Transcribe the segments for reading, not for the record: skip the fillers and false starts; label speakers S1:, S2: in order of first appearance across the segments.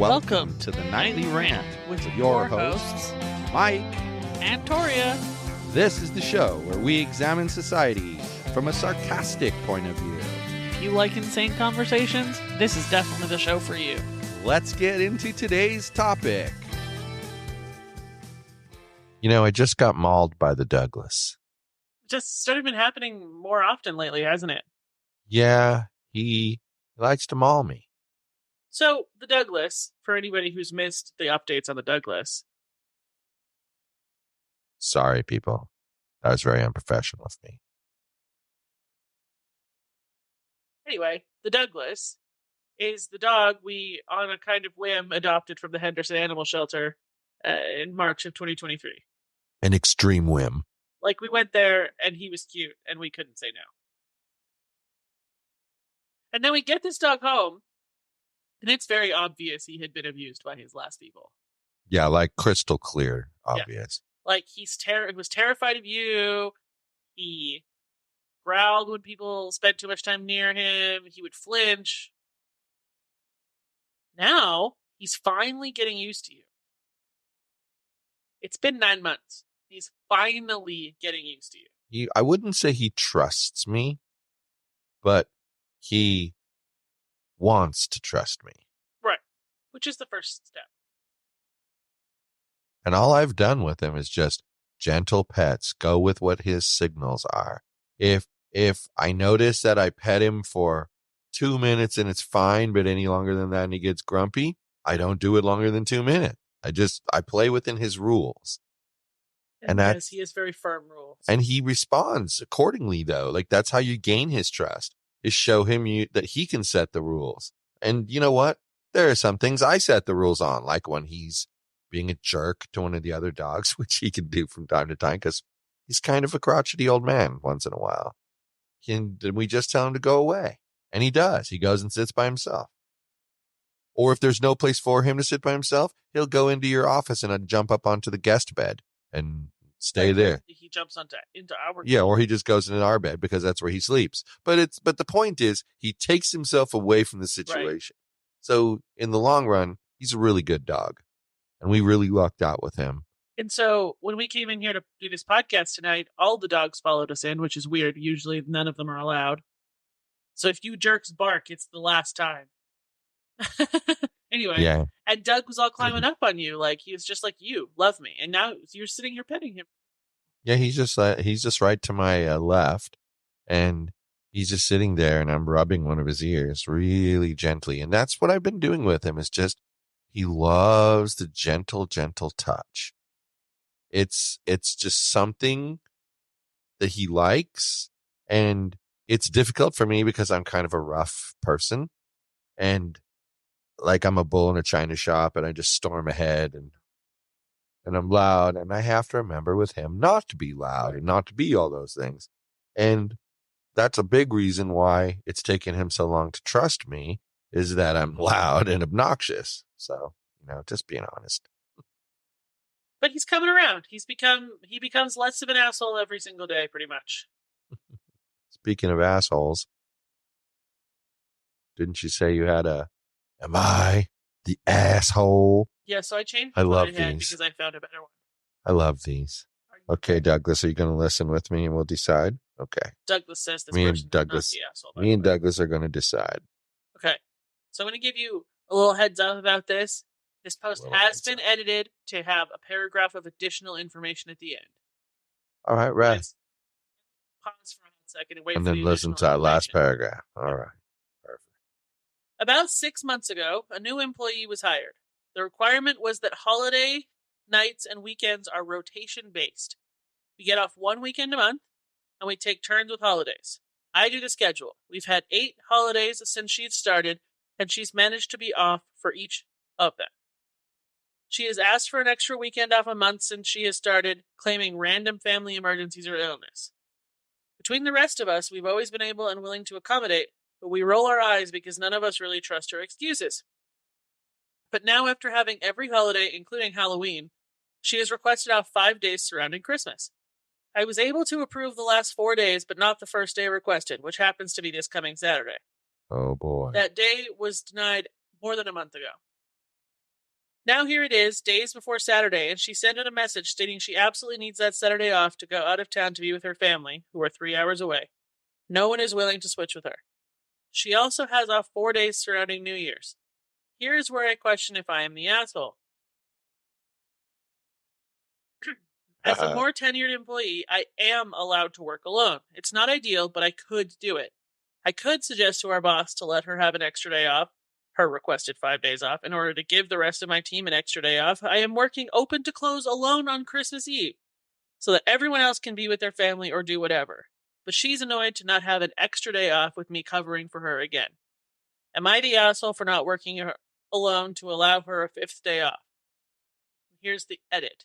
S1: Welcome to the Nightly Rant
S2: with
S1: your hosts, Mike
S2: and Torya.
S1: This is the show where we examine society from a sarcastic point of view.
S2: If you like insane conversations, this is definitely the show for you.
S1: Let's get into today's topic.
S3: You know, I just got mauled by the Douglas.
S2: Just started been happening more often lately, hasn't it?
S3: Yeah, he likes to maul me.
S2: So, the Douglas, for anybody who's missed the updates on the Douglas.
S3: Sorry, people. That was very unprofessional of me.
S2: Anyway, the Douglas is the dog we, on a kind of whim, adopted from the Henderson Animal Shelter in March of 2023.
S3: An extreme whim.
S2: Like, we went there, and he was cute, and we couldn't say no. And then we get this dog home, and it's very obvious he had been abused by his last people.
S3: Yeah, like crystal clear, obvious.
S2: Yeah. Like, he was terrified of you. He growled when people spent too much time near him. He would flinch. Now, he's finally getting used to you. It's been 9 months. He's finally getting used to you.
S3: I wouldn't say he trusts me, but he wants to trust me.
S2: Right. Which is the first step.
S3: And all I've done with him is just gentle pets. Go with what his signals are. If I notice that I pet him for 2 minutes and it's fine, but any longer than that and he gets grumpy, I don't do it longer than 2 minutes. I play within his rules.
S2: And yes, he has very firm rules.
S3: And he responds accordingly, though. Like, that's how you gain his trust, is show him that he can set the rules. And you know what? There are some things I set the rules on, like when he's being a jerk to one of the other dogs, which he can do from time to time because he's kind of a crotchety old man once in a while. And then we just tell him to go away. And he does. He goes and sits by himself. Or if there's no place for him to sit by himself, he'll go into your office and jump up onto the guest bed and stay there.
S2: He jumps into our
S3: bed. Yeah, or he just goes into our bed because that's where he sleeps. But the point is, he takes himself away from the situation. Right. So in the long run, he's a really good dog. And we really lucked out with him.
S2: And so when we came in here to do this podcast tonight, all the dogs followed us in, which is weird. Usually none of them are allowed. So if you jerks bark, it's the last time. Anyway,
S3: yeah.
S2: And Doug was all climbing up on you, like he was just like, you love me, and now you're sitting here petting him.
S3: Yeah, he's just right to my left, and he's just sitting there, and I'm rubbing one of his ears really gently, and that's what I've been doing with him. Is just he loves the gentle touch. It's just something that he likes, and it's difficult for me because I'm kind of a rough person, and like I'm a bull in a china shop and I just storm ahead and I'm loud, and I have to remember with him not to be loud and not to be all those things. And that's a big reason why it's taken him so long to trust me, is that I'm loud and obnoxious. So, just being honest.
S2: But he's coming around. He becomes less of an asshole every single day, pretty much.
S3: Speaking of assholes, didn't you say you had am I the asshole?
S2: Yeah, so I changed
S3: I love
S2: these
S3: because
S2: I found a better one.
S3: I love these. Okay, Douglas, are you going to listen with me and we'll decide? Okay.
S2: Douglas says this
S3: me
S2: person
S3: and Douglas,
S2: is not the asshole.
S3: Me and Douglas are going to decide.
S2: Okay. So I'm going to give you a little heads up about this. This post has been edited to have a paragraph of additional information at the end.
S3: All right, right.
S2: Pause for a second and wait
S3: and
S2: for
S3: then listen to our last paragraph. All right. Perfect.
S2: About 6 months ago, a new employee was hired. The requirement was that holiday nights and weekends are rotation-based. We get off 1 weekend a month, and we take turns with holidays. I do the schedule. We've had 8 holidays since she's started, and she's managed to be off for each of them. She has asked for an extra weekend off a month since she has started, claiming random family emergencies or illness. Between the rest of us, we've always been able and willing to accommodate, but we roll our eyes because none of us really trust her excuses. But now, after having every holiday, including Halloween, she has requested off 5 days surrounding Christmas. I was able to approve the last 4 days, but not the first day requested, which happens to be this coming Saturday.
S3: Oh, boy.
S2: That day was denied more than a month ago. Now here it is, days before Saturday, and she sent in a message stating she absolutely needs that Saturday off to go out of town to be with her family, who are 3 hours away. No one is willing to switch with her. She also has off 4 days surrounding New Year's. Here is where I question if I am the asshole. As a more tenured employee, I am allowed to work alone. It's not ideal, but I could do it. I could suggest to our boss to let her have an extra day off, her requested 5 days off, in order to give the rest of my team an extra day off. I am working open to close alone on Christmas Eve, so that everyone else can be with their family or do whatever. But she's annoyed to not have an extra day off with me covering for her again. Am I the asshole for not working alone to allow her a 5th day off? Here's the edit.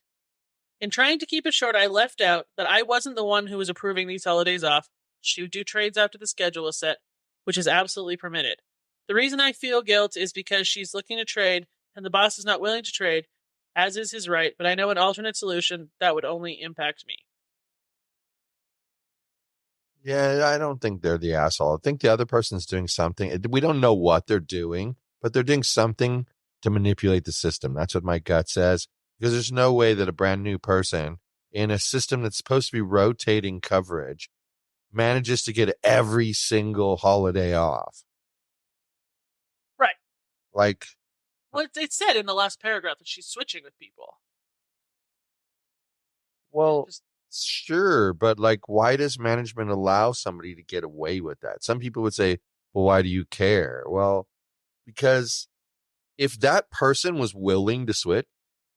S2: In trying to keep it short, I left out that I wasn't the one who was approving these holidays off. She would do trades after the schedule was set, which is absolutely permitted. The reason I feel guilt is because she's looking to trade, and the boss is not willing to trade, as is his right, but I know an alternate solution that would only impact me.
S3: Yeah, I don't think they're the asshole. I think the other person's doing something. We don't know what they're doing, but they're doing something to manipulate the system. That's what my gut says. Because there's no way that a brand new person in a system that's supposed to be rotating coverage manages to get every single holiday off.
S2: Right.
S3: Like,
S2: well, it said in the last paragraph that she's switching with people.
S3: Well, sure, but like, why does management allow somebody to get away with that? Some people would say, well, why do you care? Well, because if that person was willing to switch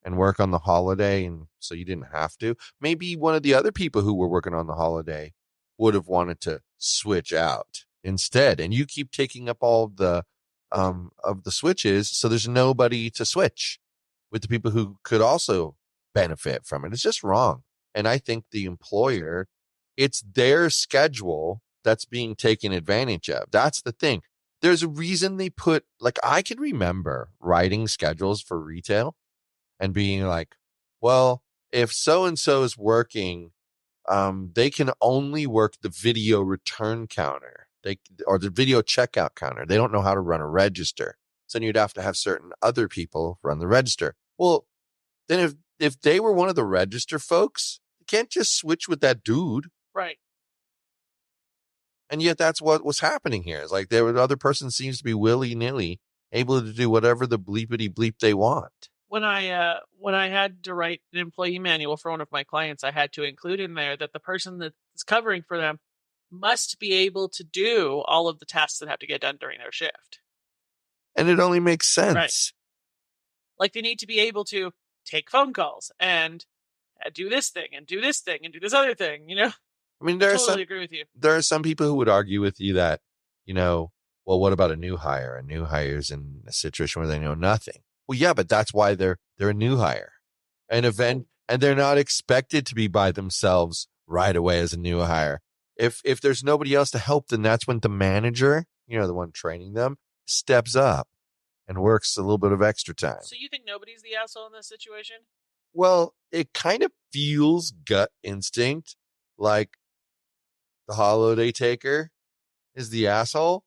S3: and work on the holiday, and so you didn't have to, maybe one of the other people who were working on the holiday would have wanted to switch out instead. And you keep taking up all of the switches, so there's nobody to switch with the people who could also benefit from it. It's just wrong. And I think the employer, it's their schedule that's being taken advantage of. That's the thing. There's a reason they put, like, I can remember writing schedules for retail and being like, well, if so-and-so is working, they can only work the video return counter or the video checkout counter. They don't know how to run a register. So you'd have to have certain other people run the register. Well, then if they were one of the register folks, you can't just switch with that dude.
S2: Right.
S3: And yet that's what was happening here. It's like the other person seems to be willy-nilly able to do whatever the bleepity bleep they want.
S2: When I had to write an employee manual for one of my clients, I had to include in there that the person that is covering for them must be able to do all of the tasks that have to get done during their shift.
S3: And it only makes sense.
S2: Right. Like they need to be able to take phone calls and do this thing and do this thing and do this other thing, you know?
S3: I mean,
S2: I totally agree with you.
S3: There are some people who would argue with you that, you know, well, what about a new hire? A new hire's in a situation where they know nothing. Well, yeah, but that's why they're a new hire. And they're not expected to be by themselves right away as a new hire. If there's nobody else to help, then that's when the manager, you know, the one training them, steps up and works a little bit of extra time.
S2: So you think nobody's the asshole in this situation?
S3: Well, it kind of feels gut instinct like the holiday taker is the asshole,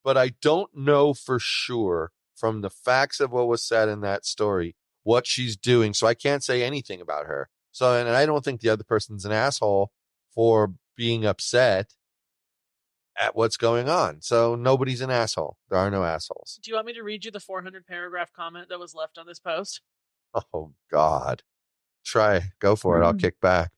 S3: but I don't know for sure from the facts of what was said in that story what she's doing, so I can't say anything about her. So, and I don't think the other person's an asshole for being upset at what's going on. So nobody's an asshole. There are no assholes.
S2: Do you want me to read you the 400 paragraph comment that was left on this post?
S3: Oh, God. Go for it. I'll kick back.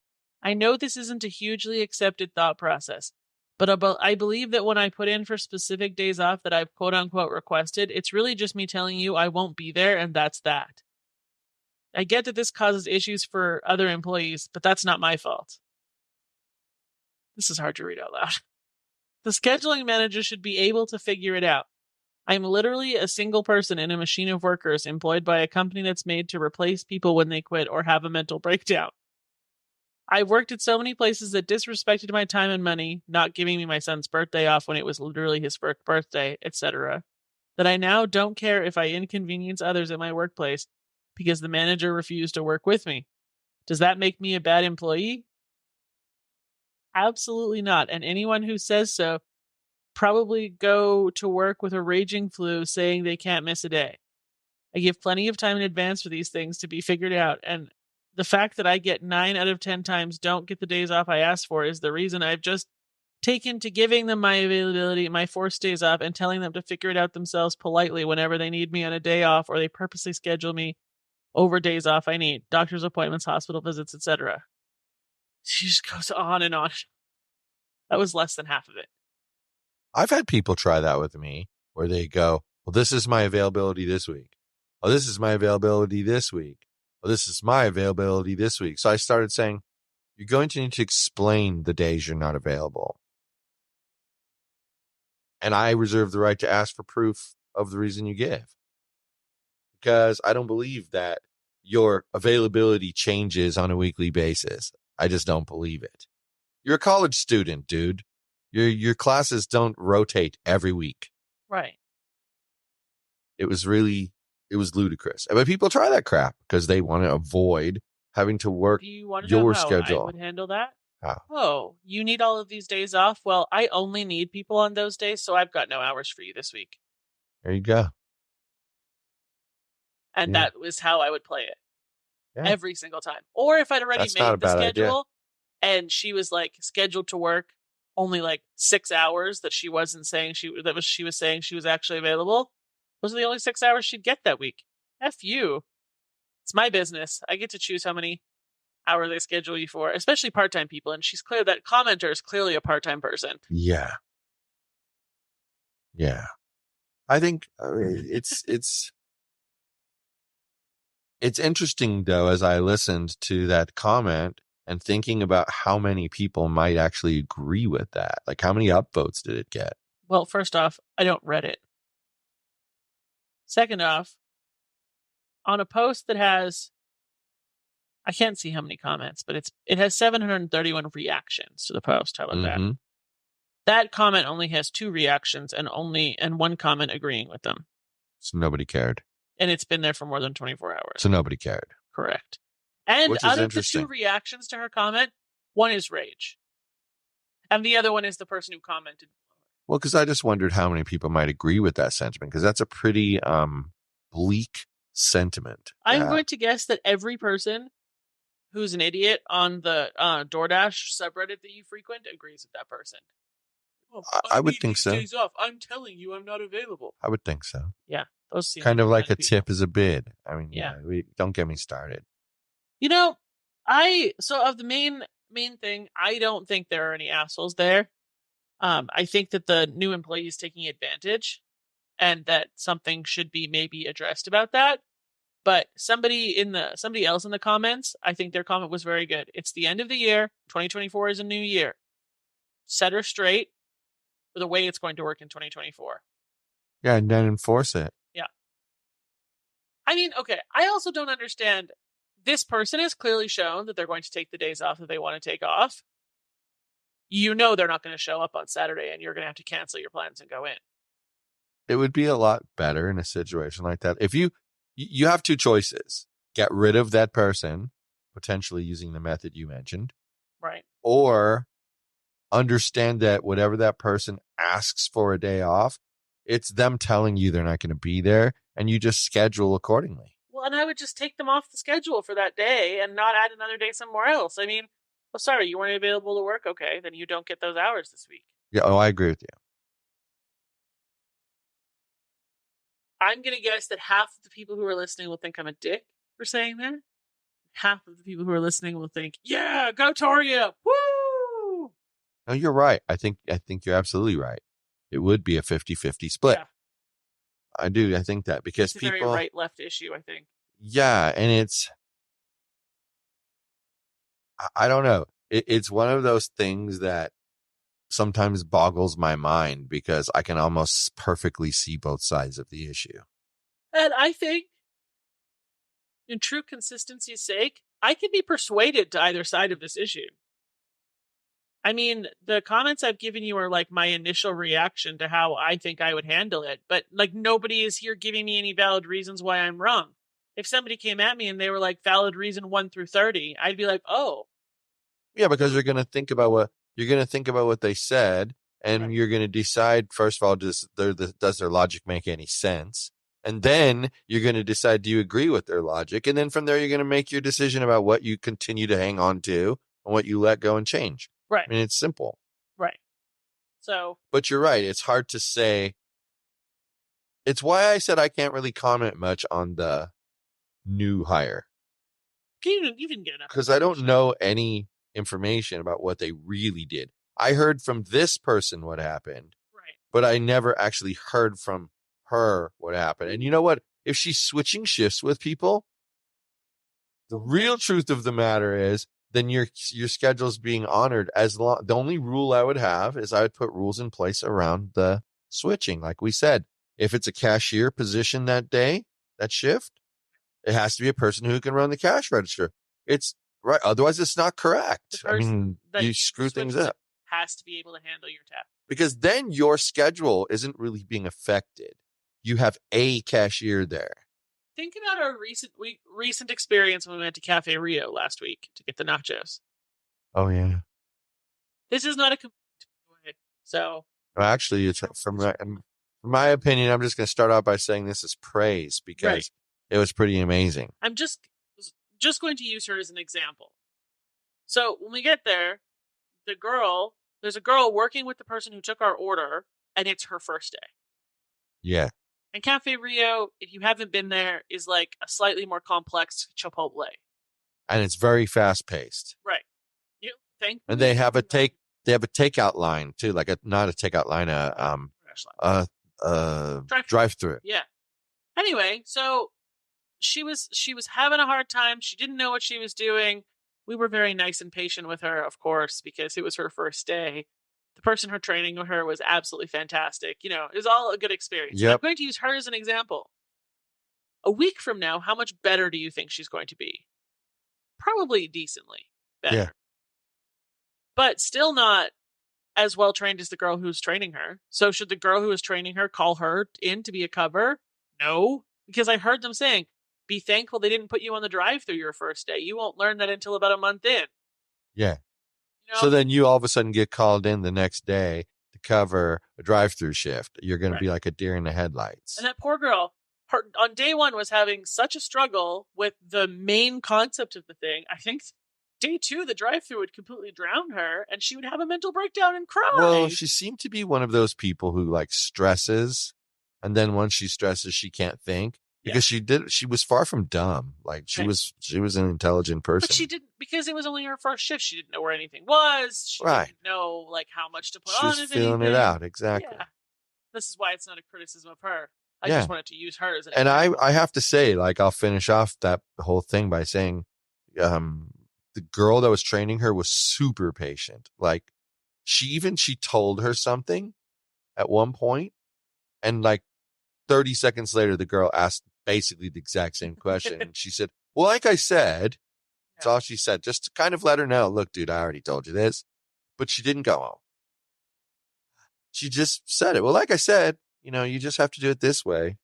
S2: I know this isn't a hugely accepted thought process, but I believe that when I put in for specific days off that I've quote unquote requested, it's really just me telling you I won't be there, and that's that. I get that this causes issues for other employees, but that's not my fault. This is hard to read out loud. The scheduling manager should be able to figure it out. I'm literally a single person in a machine of workers employed by a company that's made to replace people when they quit or have a mental breakdown. I've worked at so many places that disrespected my time and money, not giving me my son's birthday off when it was literally his first birthday, etc., that I now don't care if I inconvenience others at my workplace because the manager refused to work with me. Does that make me a bad employee? Absolutely not. And anyone who says so probably go to work with a raging flu saying they can't miss a day. I give plenty of time in advance for these things to be figured out, and the fact that I get 9 out of 10 times don't get the days off I asked for is the reason I've just taken to giving them my availability, my forced days off, and telling them to figure it out themselves politely whenever they need me on a day off or they purposely schedule me over days off I need, doctor's appointments, hospital visits, etc. She just goes on and on. That was less than half of it.
S3: I've had people try that with me where they go, well, this is my availability this week. Oh, this is my availability this week. Oh, this is my availability this week. So I started saying, you're going to need to explain the days you're not available. And I reserve the right to ask for proof of the reason you give. Because I don't believe that your availability changes on a weekly basis. I just don't believe it. You're a college student, dude. Your classes don't rotate every week.
S2: Right.
S3: It was ludicrous. But people try that crap because they want to avoid having to work
S2: Do you want to
S3: your
S2: know how
S3: schedule.
S2: I would handle that?
S3: How?
S2: Oh, you need all of these days off? Well, I only need people on those days, so I've got no hours for you this week.
S3: There you go.
S2: And
S3: Yeah.
S2: that was how I would play it.
S3: Yeah.
S2: Every single time. Or if I'd already
S3: That's not a
S2: made the
S3: bad
S2: schedule and she was like scheduled to work only like 6 hours that she wasn't saying she was saying she was actually available. Those are the only 6 hours she'd get that week. F you. It's my business. I get to choose how many hours they schedule you for, especially part-time people. And she's clear that commenter is clearly a part-time person.
S3: Yeah. Yeah. I think it's interesting though, as I listened to that comment and thinking about how many people might actually agree with that. Like how many upvotes did it get?
S2: Well, first off, I don't read it. Second off, on a post that has, I can't see how many comments, but it has 731 reactions to the post. How about that? That comment only has 2 reactions and 1 comment agreeing with them.
S3: So nobody cared.
S2: And it's been there for more than 24 hours.
S3: So nobody cared.
S2: Correct. And
S3: Which is
S2: out of the
S3: interesting.
S2: 2 reactions to her comment, one is rage. And the other one is the person who commented.
S3: Well, because I just wondered how many people might agree with that sentiment, because that's a pretty bleak sentiment.
S2: I'm going to guess that every person who's an idiot on the DoorDash subreddit that you frequent agrees with that person. Oh,
S3: I would think so.
S2: Days off. I'm telling you, I'm not available.
S3: I would think so.
S2: Yeah, those seem
S3: kind of like a
S2: people.
S3: tip is a bid. I mean,
S2: Yeah.
S3: Don't get me started.
S2: You know, of the main thing, I don't think there are any assholes there. I think that the new employee is taking advantage, and that something should be maybe addressed about that. But somebody else in the comments, I think their comment was very good. It's the end of the year. 2024 is a new year. Set her straight for the way it's going to work in 2024.
S3: Yeah, and then enforce it.
S2: Yeah. I mean, okay, I also don't understand. This person has clearly shown that they're going to take the days off that they want to take off. You know they're not going to show up on Saturday, and you're going to have to cancel your plans and go in.
S3: It would be a lot better in a situation like that. If you have 2 choices: get rid of that person, potentially using the method you mentioned,
S2: right?
S3: Or understand that whatever that person asks for a day off, it's them telling you they're not going to be there, and you just schedule accordingly.
S2: Well, and I would just take them off the schedule for that day and not add another day somewhere else. I mean, well, sorry, you weren't available to work. Okay, then you don't get those hours this week.
S3: Yeah, I agree with you.
S2: I'm going to guess that half of the people who are listening will think I'm a dick for saying that. Half of the people who are listening will think, yeah, go Torya. Woo!
S3: No, you're right. I think you're absolutely right. It would be a 50-50 split. Yeah. I do. I think that because
S2: it's a very right-left issue, I think.
S3: Yeah, and I don't know. It's one of those things that sometimes boggles my mind because I can almost perfectly see both sides of the issue.
S2: And I think, in true consistency's sake, I can be persuaded to either side of this issue. I mean, the comments I've given you are like my initial reaction to how I think I would handle it, but like nobody is here giving me any valid reasons why I'm wrong. If somebody came at me and they were like valid reason 1 through 30, I'd be like, oh.
S3: Yeah, because you're going to think about what they said, and right. You're going to decide, first of all, does their logic make any sense? And then you're going to decide, do you agree with their logic? And then from there, you're going to make your decision about what you continue to hang on to and what you let go and change.
S2: Right.
S3: I mean, it's simple.
S2: Right. So.
S3: But you're right. It's hard to say. It's why I said I can't really comment much on the new hire.
S2: You didn't get enough.
S3: Because I don't know any information about what they really did. I heard from this person what happened.
S2: Right.
S3: But I never actually heard from her what happened. And you know what? If she's switching shifts with people, the real truth of the matter is then your schedule's being honored. The only rule I would have is I would put rules in place around the switching. Like we said, if it's a cashier position that day, that shift, it has to be a person who can run the cash register. It's right. Otherwise, it's not correct. I mean, you screw things up.
S2: Has to be able to handle your tap.
S3: Because then your schedule isn't really being affected. You have a cashier there.
S2: Think about our recent experience when we went to Cafe Rio last week to get the nachos.
S3: Oh, yeah.
S2: This is not a complete way. So.
S3: Well, actually, it's from my opinion, I'm just going to start out by saying this is praise because it was pretty amazing.
S2: I'm just going to use her as an example. So when we get there, there's a girl working with the person who took our order, and it's her first day.
S3: Yeah.
S2: And Cafe Rio, if you haven't been there, is like a slightly more complex Chipotle.
S3: And it's very fast paced.
S2: Right.
S3: And they have a takeout line too, like not a takeout line, drive-through.
S2: Yeah. Anyway, so she was having a hard time. She didn't know what she was doing. We were very nice and patient with her, of course, because it was her first day. The person who training with her was absolutely fantastic. It was all a good experience.
S3: Yep.
S2: I'm going to use her as an example. A week from now, how much better do you think she's going to be? Probably decently better.
S3: Yeah.
S2: But still not as well trained as the girl who's training her. So should the girl who is training her call her in to be a cover? No, because I heard them saying, be thankful they didn't put you on the drive-through your first day. You won't learn that until about a month in.
S3: Yeah. So then you all of a sudden get called in the next day to cover a drive-through shift. You're going to be like a deer in the headlights.
S2: And that poor girl, on day one was having such a struggle with the main concept of the thing. I think day two, the drive-through would completely drown her and she would have a mental breakdown and cry.
S3: Well, she seemed to be one of those people who like stresses. And then once she stresses, she can't think. Because she was far from dumb. Like she was an intelligent person.
S2: But she didn't, because it was only her first shift. She didn't know where anything was. She didn't know like how much to put on.
S3: She was feeling it out. Exactly.
S2: Yeah. This is why it's not a criticism of her. I just wanted to use her as an
S3: example.
S2: And
S3: I have to say, like, I'll finish off that whole thing by saying, the girl that was training her was super patient. Like she told her something at one point, and like 30 seconds later, the girl asked basically the exact same question. And she said, well, like I said, that's all she said, just to kind of let her know, look, dude, I already told you this, but she didn't go home. She just said it. Well, like I said, you just have to do it this way.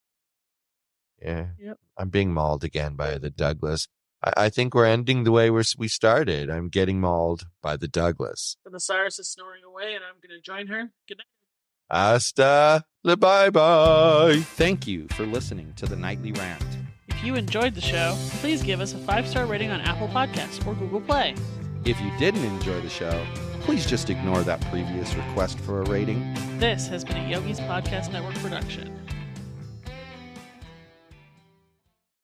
S3: Yeah. Yep. I'm being mauled again by the Douglas. I think we're ending the way we started. I'm getting mauled by the Douglas.
S2: And the Cyrus is snoring away and I'm going to join her. Good night.
S3: Hasta la bye-bye.
S1: Thank you for listening to the Nightly Rant.
S2: If you enjoyed the show, please give us a 5-star rating on Apple Podcasts or Google Play.
S1: If you didn't enjoy the show, please just ignore that previous request for a rating.
S2: This has been a Yogi's Podcast Network production.